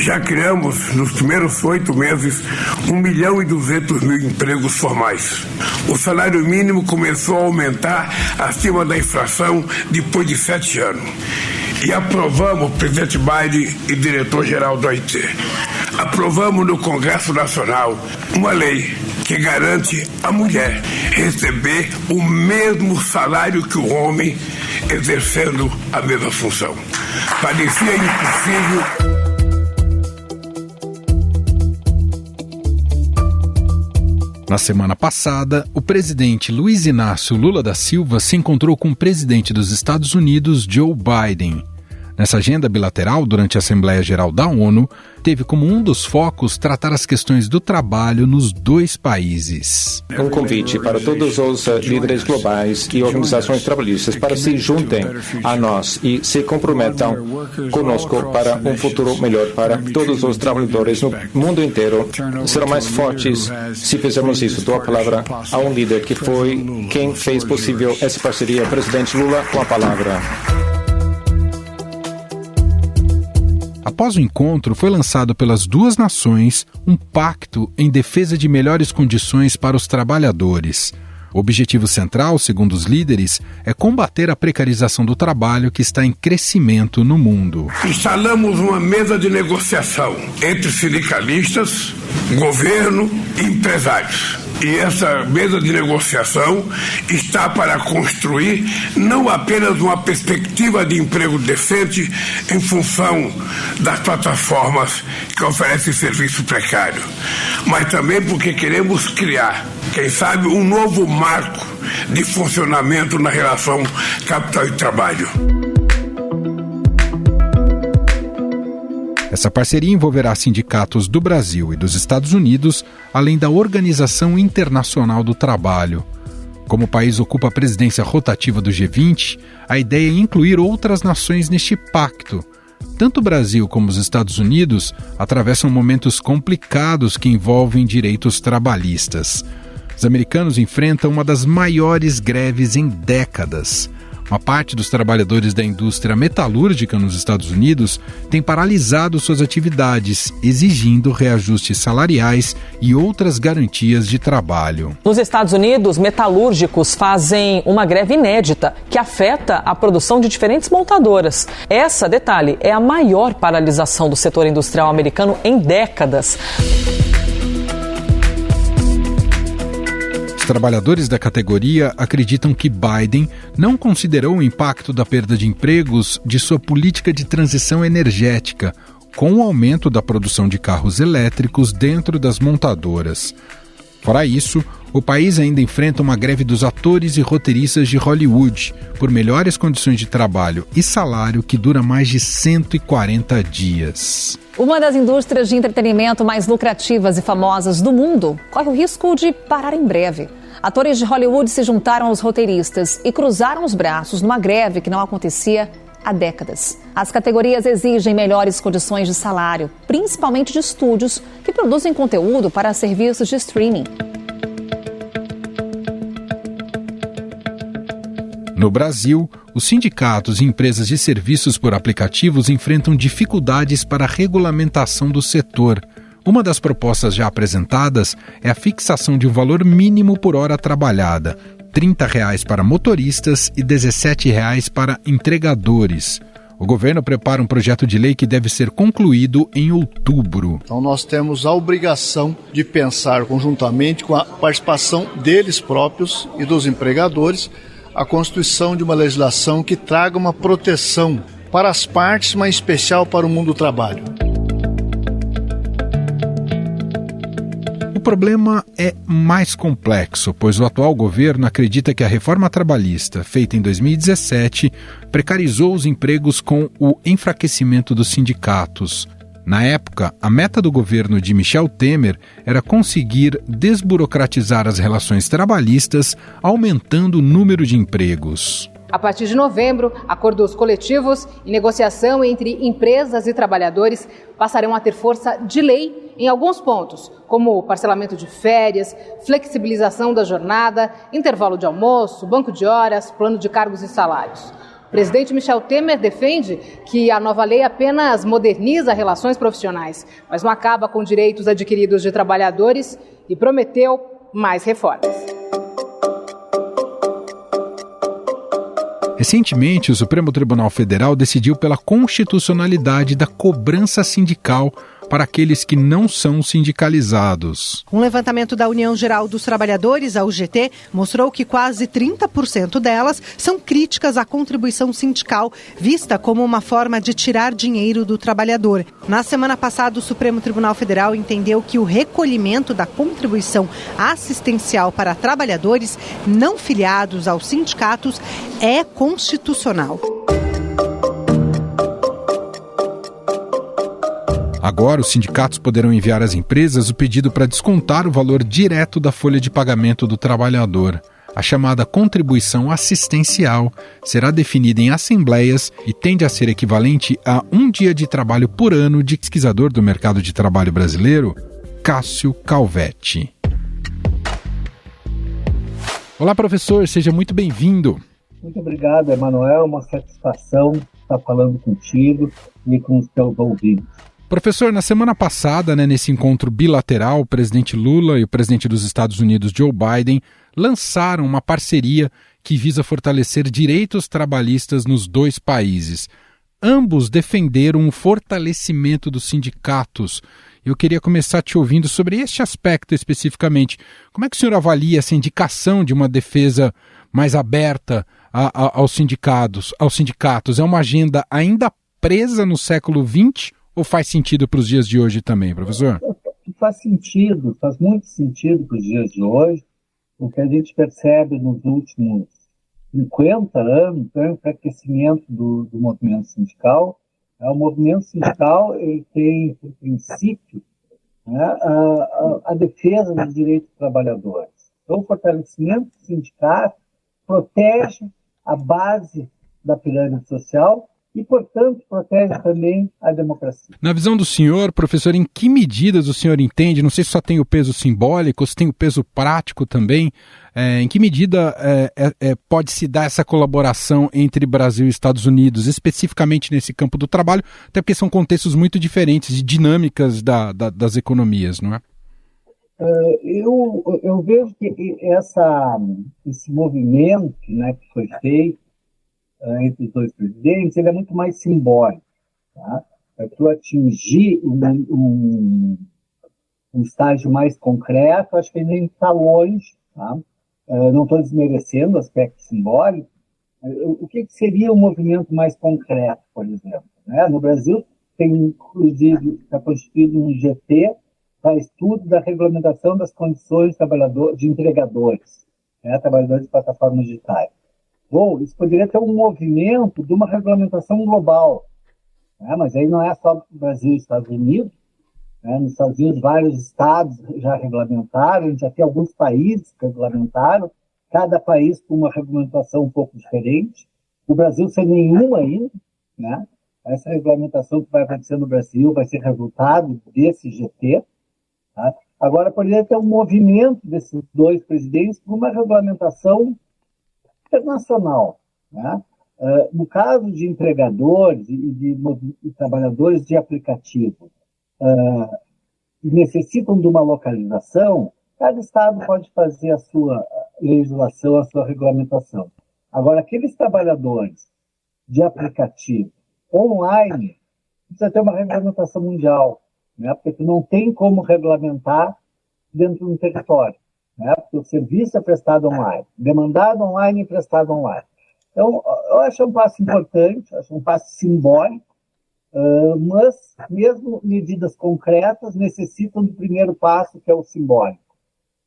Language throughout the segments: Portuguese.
Já criamos, nos primeiros 8 meses, 1.200.000 empregos formais. O salário mínimo começou a aumentar acima da inflação depois de 7 anos. E aprovamos, presidente Biden e diretor-geral da OIT, aprovamos no Congresso Nacional uma lei que garante a mulher receber o mesmo salário que o homem exercendo a mesma função. Parecia impossível. Na semana passada, o presidente Luiz Inácio Lula da Silva se encontrou com o presidente dos Estados Unidos, Joe Biden. Nessa agenda bilateral, durante a Assembleia Geral da ONU, teve como um dos focos tratar as questões do trabalho nos dois países. Um convite para todos os líderes globais e organizações trabalhistas para se juntem a nós e se comprometam conosco para um futuro melhor para todos os trabalhadores no mundo inteiro. Serão mais fortes se fizermos isso. Dou a palavra a um líder que foi quem fez possível essa parceria. Presidente Lula, com a palavra. Após o encontro, foi lançado pelas duas nações um pacto em defesa de melhores condições para os trabalhadores. O objetivo central, segundo os líderes, é combater a precarização do trabalho que está em crescimento no mundo. Instalamos uma mesa de negociação entre sindicalistas, governo e empresários. E essa mesa de negociação está para construir não apenas uma perspectiva de emprego decente em função das plataformas que oferecem serviço precário, mas também porque queremos criar, quem sabe, um novo marco de funcionamento na relação capital e trabalho. Essa parceria envolverá sindicatos do Brasil e dos Estados Unidos, além da Organização Internacional do Trabalho. Como o país ocupa a presidência rotativa do G20, a ideia é incluir outras nações neste pacto. Tanto o Brasil como os Estados Unidos atravessam momentos complicados que envolvem direitos trabalhistas. Os americanos enfrentam uma das maiores greves em décadas. Uma parte dos trabalhadores da indústria metalúrgica nos Estados Unidos tem paralisado suas atividades, exigindo reajustes salariais e outras garantias de trabalho. Nos Estados Unidos, metalúrgicos fazem uma greve inédita que afeta a produção de diferentes montadoras. Essa, detalhe, é a maior paralisação do setor industrial americano em décadas. Os trabalhadores da categoria acreditam que Biden não considerou o impacto da perda de empregos de sua política de transição energética, com o aumento da produção de carros elétricos dentro das montadoras. Fora isso, o país ainda enfrenta uma greve dos atores e roteiristas de Hollywood por melhores condições de trabalho e salário que dura mais de 140 dias. Uma das indústrias de entretenimento mais lucrativas e famosas do mundo corre o risco de parar em breve. Atores de Hollywood se juntaram aos roteiristas e cruzaram os braços numa greve que não acontecia há décadas. As categorias exigem melhores condições de salário, principalmente de estúdios que produzem conteúdo para serviços de streaming. No Brasil, os sindicatos e empresas de serviços por aplicativos enfrentam dificuldades para a regulamentação do setor. Uma das propostas já apresentadas é a fixação de um valor mínimo por hora trabalhada, R$ 30 para motoristas e R$ 17 para entregadores. O governo prepara um projeto de lei que deve ser concluído em outubro. Então nós temos a obrigação de pensar conjuntamente com a participação deles próprios e dos empregadores a constituição de uma legislação que traga uma proteção para as partes, mas em especial para o mundo do trabalho. O problema é mais complexo, pois o atual governo acredita que a reforma trabalhista, feita em 2017, precarizou os empregos com o enfraquecimento dos sindicatos. Na época, a meta do governo de Michel Temer era conseguir desburocratizar as relações trabalhistas, aumentando o número de empregos. A partir de novembro, acordos coletivos e negociação entre empresas e trabalhadores passarão a ter força de lei em alguns pontos, como o parcelamento de férias, flexibilização da jornada, intervalo de almoço, banco de horas, plano de cargos e salários. O presidente Michel Temer defende que a nova lei apenas moderniza relações profissionais, mas não acaba com direitos adquiridos de trabalhadores e prometeu mais reformas. Recentemente, o Supremo Tribunal Federal decidiu pela constitucionalidade da cobrança sindical para aqueles que não são sindicalizados. Um levantamento da União Geral dos Trabalhadores, a UGT, mostrou que quase 30% delas são críticas à contribuição sindical, vista como uma forma de tirar dinheiro do trabalhador. Na semana passada, o Supremo Tribunal Federal entendeu que o recolhimento da contribuição assistencial para trabalhadores não filiados aos sindicatos é constitucional. Agora, os sindicatos poderão enviar às empresas o pedido para descontar o valor direto da folha de pagamento do trabalhador. A chamada contribuição assistencial será definida em assembleias e tende a ser equivalente a 1 dia de trabalho por ano de pesquisador do mercado de trabalho brasileiro, Cássio Calvetti. Olá, professor, seja muito bem-vindo. Muito obrigado, Emanuel. Uma satisfação estar falando contigo e com os teus ouvintes. Professor, na semana passada, nesse encontro bilateral, o presidente Lula e o presidente dos Estados Unidos, Joe Biden, lançaram uma parceria que visa fortalecer direitos trabalhistas nos dois países. Ambos defenderam o fortalecimento dos sindicatos. Eu queria começar te ouvindo sobre este aspecto especificamente. Como é que o senhor avalia essa indicação de uma defesa mais aberta aos sindicatos? É uma agenda ainda presa no século XX ou faz sentido para os dias de hoje também, professor? Faz sentido, faz muito sentido para os dias de hoje. O que a gente percebe nos últimos 50 anos é o enfraquecimento do movimento sindical. O movimento sindical ele tem, por princípio, a defesa dos direitos dos trabalhadores. Então, o fortalecimento do sindicato protege a base da pirâmide social e, portanto, protege também a democracia. Na visão do senhor, professor, em que medidas o senhor entende, não sei se só tem o peso simbólico, se tem o peso prático também, em que medida pode se dar essa colaboração entre Brasil e Estados Unidos, especificamente nesse campo do trabalho, até porque são contextos muito diferentes e dinâmicas das economias, não é? Eu vejo que esse movimento, né, que foi feito entre os dois presidentes, ele é muito mais simbólico. Tá? Para tu atingir um estágio mais concreto, acho que ele ainda está longe. Tá? Não estou desmerecendo o aspecto simbólico. O que seria um movimento mais concreto, por exemplo? Né? No Brasil, inclusive, está constituído um GT para estudo da regulamentação das condições de empregadores, né? Trabalhadores de plataformas digitais. Bom, isso poderia ter um movimento de uma regulamentação global, né? Mas aí não é só o Brasil e Estados Unidos. Né? Nos Estados Unidos, vários estados já regulamentaram, a gente já tem alguns países que regulamentaram, cada país com uma regulamentação um pouco diferente. O Brasil sem nenhuma ainda, né? Essa regulamentação que vai acontecer no Brasil vai ser resultado desse GT. Tá? Agora, poderia ter um movimento desses dois presidentes para uma regulamentação internacional. Né? No caso de empregadores e trabalhadores de aplicativo que necessitam de uma localização, cada estado pode fazer a sua legislação, a sua regulamentação. Agora, aqueles trabalhadores de aplicativo online, precisa ter uma regulamentação mundial, né? Porque tu não tem como regulamentar dentro de um território. Né? Porque o serviço é prestado online, demandado online e prestado online. Então, eu acho um passo importante, acho um passo simbólico, mas mesmo medidas concretas necessitam do primeiro passo, que é o simbólico.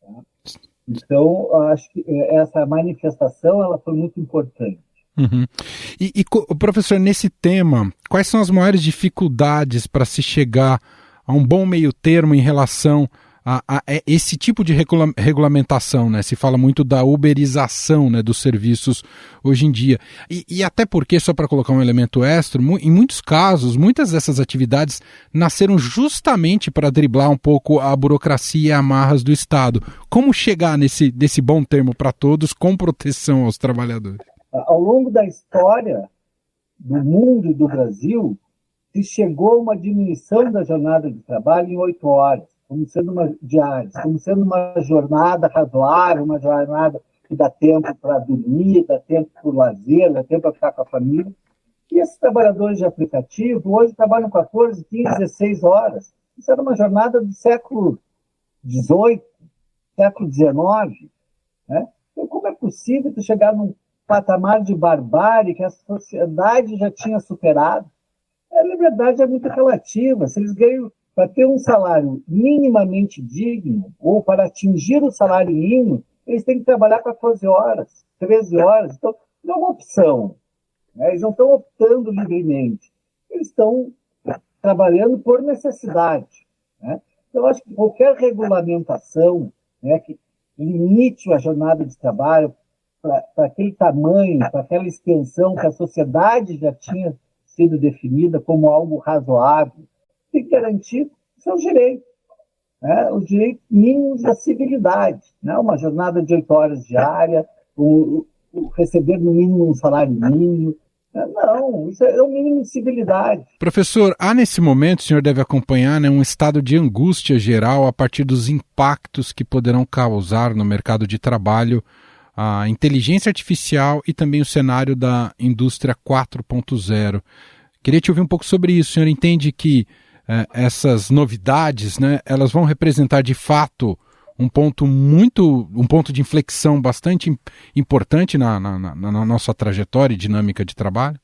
Tá? Então, eu acho que essa manifestação ela foi muito importante. Uhum. E, professor, nesse tema, quais são as maiores dificuldades para se chegar a um bom meio termo em relação a esse tipo de regulamentação, né? Se fala muito da uberização, né, dos serviços hoje em dia. E até porque, só para colocar um elemento extra, em muitos casos, muitas dessas atividades nasceram justamente para driblar um pouco a burocracia e amarras do Estado. Como chegar nesse bom termo para todos com proteção aos trabalhadores? Ao longo da história do mundo e do Brasil, se chegou a uma diminuição da jornada de trabalho em 8 horas, como sendo uma diária, como sendo uma jornada razoável, uma jornada que dá tempo para dormir, dá tempo para o lazer, dá tempo para ficar com a família. E esses trabalhadores de aplicativo hoje trabalham 14, 15, 16 horas. Isso era uma jornada do século XVIII, século XIX. Né? Então, como é possível tu chegar num patamar de barbárie que a sociedade já tinha superado? A liberdade é muito relativa. Se eles ganham, para ter um salário minimamente digno, ou para atingir o salário mínimo, eles têm que trabalhar 14 horas, 13 horas. Então, não é uma opção. Né? Eles não estão optando livremente. Eles estão trabalhando por necessidade. Né? Então, eu acho que qualquer regulamentação, né, que limite a jornada de trabalho para aquele tamanho, para aquela extensão que a sociedade já tinha sido definida como algo razoável, tem que garantir seus direitos, né? Os direitos mínimos da civilidade, né? Uma jornada de 8 horas diária, receber no mínimo um salário mínimo. Não, isso é o mínimo de civilidade. Professor, há nesse momento, o senhor deve acompanhar, né, um estado de angústia geral a partir dos impactos que poderão causar no mercado de trabalho a inteligência artificial e também o cenário da indústria 4.0. Queria te ouvir um pouco sobre isso. O senhor entende que essas novidades, né, elas vão representar de fato um ponto de inflexão bastante importante na nossa trajetória e dinâmica de trabalho?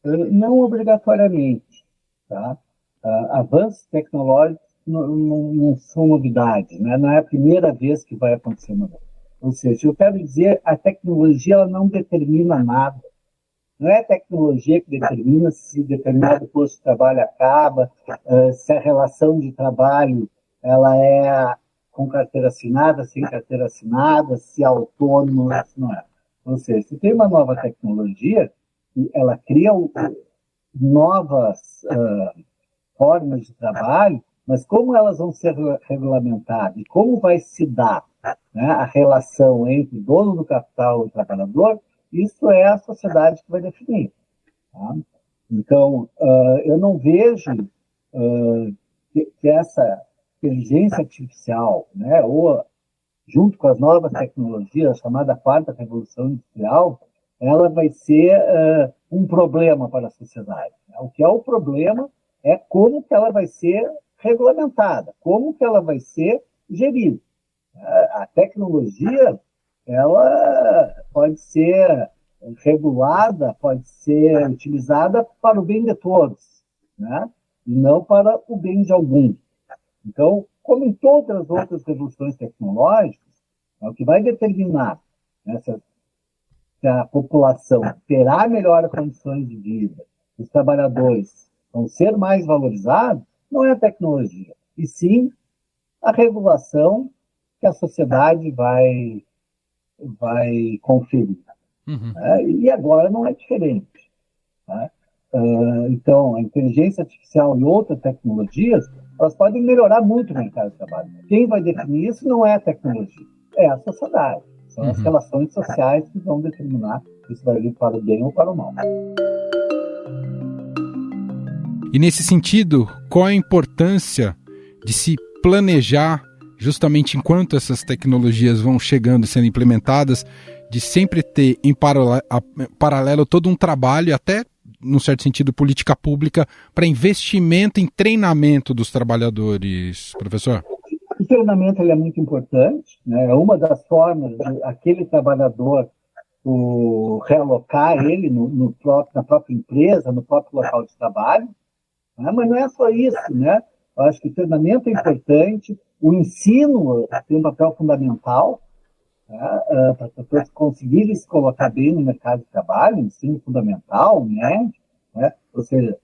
Não obrigatoriamente. Tá? Avanços tecnológicos não são novidades, né? Não é a primeira vez que vai acontecer uma vez. Ou seja, eu quero dizer, a tecnologia ela não determina nada. Não é a tecnologia que determina se determinado posto de trabalho acaba, se a relação de trabalho ela é com carteira assinada, sem carteira assinada, se é autônomo, se não é. Ou seja, se tem uma nova tecnologia, ela cria novas formas de trabalho, mas como elas vão ser regulamentadas e como vai se dar, né, a relação entre o dono do capital e o trabalhador, isso é a sociedade que vai definir. Tá? Então, eu não vejo que essa inteligência artificial, né, ou junto com as novas tecnologias, a chamada quarta revolução industrial, ela vai ser um problema para a sociedade. O que é o problema é como que ela vai ser regulamentada, como que ela vai ser gerida. A tecnologia, ela pode ser regulada, pode ser utilizada para o bem de todos, né? E não para o bem de alguns. Então, como em todas as outras revoluções tecnológicas, o que vai determinar, né, se a população terá melhores condições de vida, os trabalhadores vão ser mais valorizados, não é a tecnologia, e sim a regulação que a sociedade vai conferir. Uhum. E agora não é diferente. Tá? Então, a inteligência artificial e outras tecnologias, elas podem melhorar muito o mercado de trabalho. Quem vai definir isso não é a tecnologia, é a sociedade. São as relações sociais que vão determinar se isso vai vir para o bem ou para o mal. E nesse sentido, qual a importância de se planejar, justamente enquanto essas tecnologias vão chegando e sendo implementadas, de sempre ter em paralelo todo um trabalho, até, num certo sentido, política pública, para investimento em treinamento dos trabalhadores, professor? O treinamento ele é muito importante, né? É uma das formas de aquele trabalhador realocar ele na própria empresa, no próprio local de trabalho, né? Mas não é só isso, né? Eu acho que o treinamento é importante, o ensino tem um papel fundamental, né? Para as pessoas conseguirem se colocar bem no mercado de trabalho, ensino fundamental, né? Ou seja,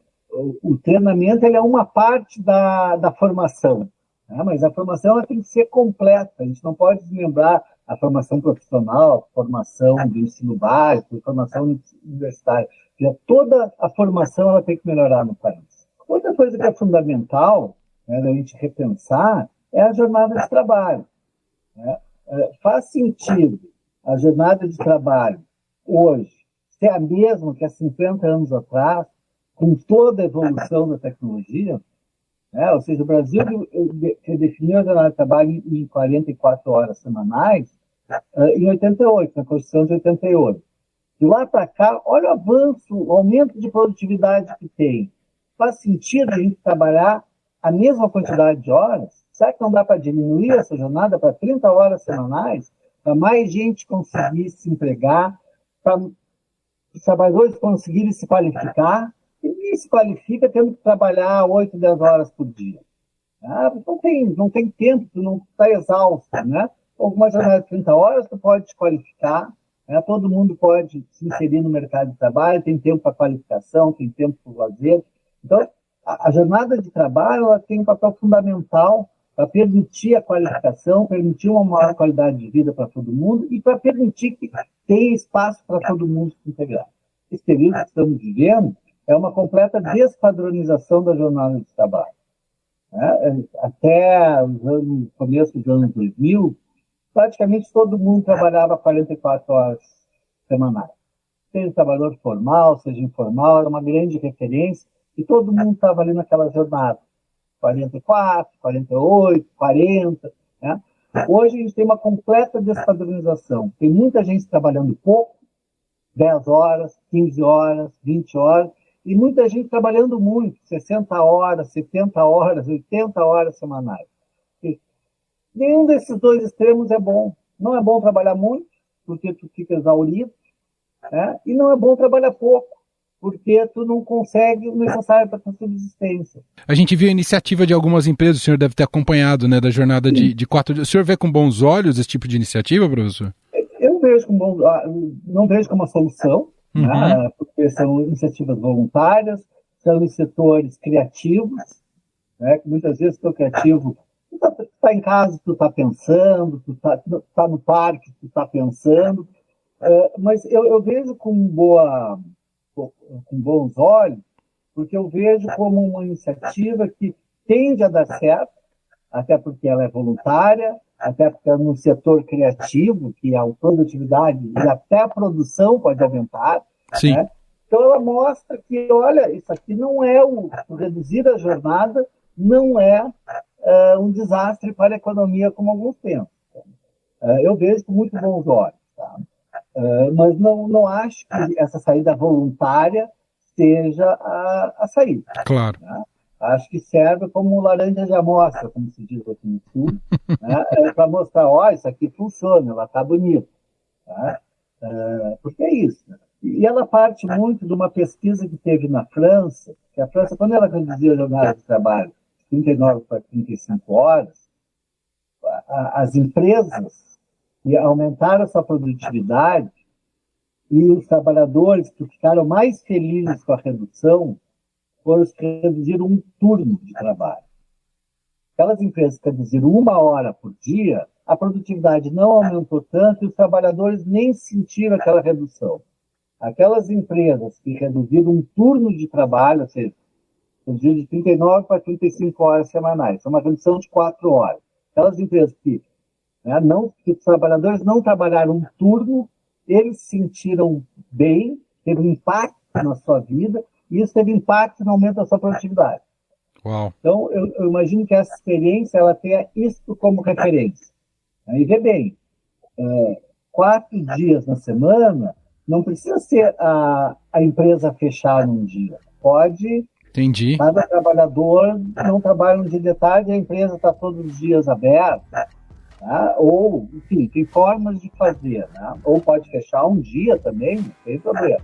o treinamento ele é uma parte da formação, né? Mas a formação ela tem que ser completa, a gente não pode desmembrar a formação profissional, a formação do ensino básico, a formação universitária. Toda a formação ela tem que melhorar no país. Outra coisa que é fundamental, né, da gente repensar é a jornada de trabalho. Né? Faz sentido a jornada de trabalho hoje ser a mesma que há 50 anos atrás, com toda a evolução da tecnologia, né? Ou seja, o Brasil definiu a jornada de trabalho em 44 horas semanais em 88, na Constituição de 88. De lá para cá, olha o avanço, o aumento de produtividade que tem. Faz sentido a gente trabalhar a mesma quantidade de horas? Será que não dá para diminuir essa jornada para 30 horas semanais? Para mais gente conseguir se empregar, para os trabalhadores conseguirem se qualificar? Ninguém se qualifica tendo que trabalhar 8, 10 horas por dia. Não tem tempo, tu não está exausto, né? Alguma jornada de 30 horas, tu pode te qualificar, né? Todo mundo pode se inserir no mercado de trabalho, tem tempo para qualificação, tem tempo para o lazer. Então, a jornada de trabalho ela tem um papel fundamental para permitir a qualificação, permitir uma maior qualidade de vida para todo mundo e para permitir que tenha espaço para todo mundo se integrar. Esse período que estamos vivendo é uma completa despadronização da jornada de trabalho. Até o começo dos anos 2000, praticamente todo mundo trabalhava 44 horas semanais. Seja trabalhador formal, seja informal, era uma grande referência e todo mundo estava ali naquela jornada. 44, 48, 40. Né? Hoje a gente tem uma completa despadronização. Tem muita gente trabalhando pouco, 10 horas, 15 horas, 20 horas, e muita gente trabalhando muito, 60 horas, 70 horas, 80 horas semanais. E nenhum desses dois extremos é bom. Não é bom trabalhar muito, porque tu fica exaurido, né? E não é bom trabalhar pouco, porque tu não consegue o necessário para a tua subsistência. A gente viu a iniciativa de algumas empresas, o senhor deve ter acompanhado, né, da jornada de 4 dias. O senhor vê com bons olhos esse tipo de iniciativa, professor? Eu vejo não vejo como uma solução, né, porque são iniciativas voluntárias, são em setores criativos, né, que muitas vezes o teu criativo, tu tá em casa, tu está pensando, tu tá no parque, tu está pensando, mas eu vejo com bons olhos, porque eu vejo como uma iniciativa que tende a dar certo, até porque ela é voluntária, até porque é no setor criativo, que a produtividade e até a produção pode aumentar. Sim. Né? Então ela mostra que, olha, isso aqui não é o reduzir a jornada, não é um desastre para a economia como alguns pensam. Eu vejo com muito bons olhos. Tá? Mas não acho que essa saída voluntária seja a saída. Claro. Né? Acho que serve como laranja de amostra, como se diz aqui no sul, né? Para mostrar, ó, isso aqui funciona, ela está bonita. Tá? Porque é isso. Né? E ela parte muito de uma pesquisa que teve na França, que a França, quando ela reduzia a jornada de trabalho de 39 para 35 horas, as empresas aumentaram a sua produtividade e os trabalhadores que ficaram mais felizes com a redução foram os que reduziram um turno de trabalho. Aquelas empresas que reduziram 1 hora por dia, a produtividade não aumentou tanto e os trabalhadores nem sentiram aquela redução. Aquelas empresas que reduziram um turno de trabalho, ou seja, reduziram de 39 para 35 horas semanais, é uma redução de 4 horas. Aquelas empresas que os trabalhadores não trabalharam um turno, eles se sentiram bem, teve um impacto na sua vida, e isso teve impacto no aumento da sua produtividade. Uau. Então, eu imagino que essa experiência ela tenha isso como referência. E vê bem, 4 dias na semana não precisa ser a empresa fechar num dia. Pode. Entendi. Cada trabalhador não trabalha um dia de tarde e a empresa está todos os dias aberta. Tá? Ou, enfim, tem formas de fazer. Né? Ou pode fechar um dia também, não tem problema.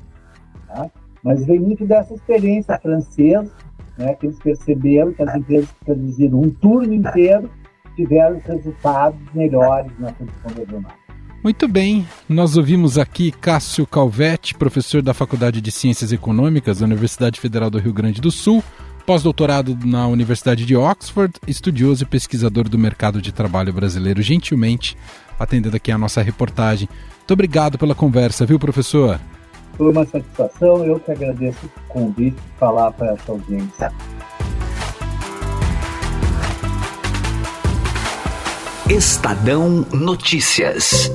Tá? Mas vem muito dessa experiência francesa, né, que eles perceberam que as empresas que reduziram um turno inteiro tiveram resultados melhores na redução da jornada. Muito bem, nós ouvimos aqui Cássio Calvetti, professor da Faculdade de Ciências Econômicas da Universidade Federal do Rio Grande do Sul, pós-doutorado na Universidade de Oxford, estudioso e pesquisador do mercado de trabalho brasileiro, gentilmente atendendo aqui a nossa reportagem. Muito obrigado pela conversa, viu, professor? Foi uma satisfação, eu que agradeço o convite de falar para essa audiência. Estadão Notícias.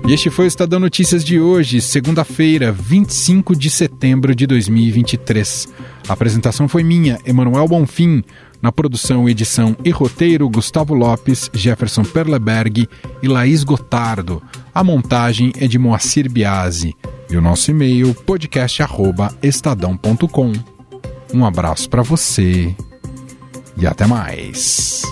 E este foi o Estadão Notícias de hoje, segunda-feira, 25 de setembro de 2023. A apresentação foi minha, Emanuel Bonfim. Na produção, edição e roteiro, Gustavo Lopes, Jefferson Perleberg e Laís Gotardo. A montagem é de Moacir Biasi. E o nosso e-mail, podcast@estadão.com. Um abraço para você e até mais.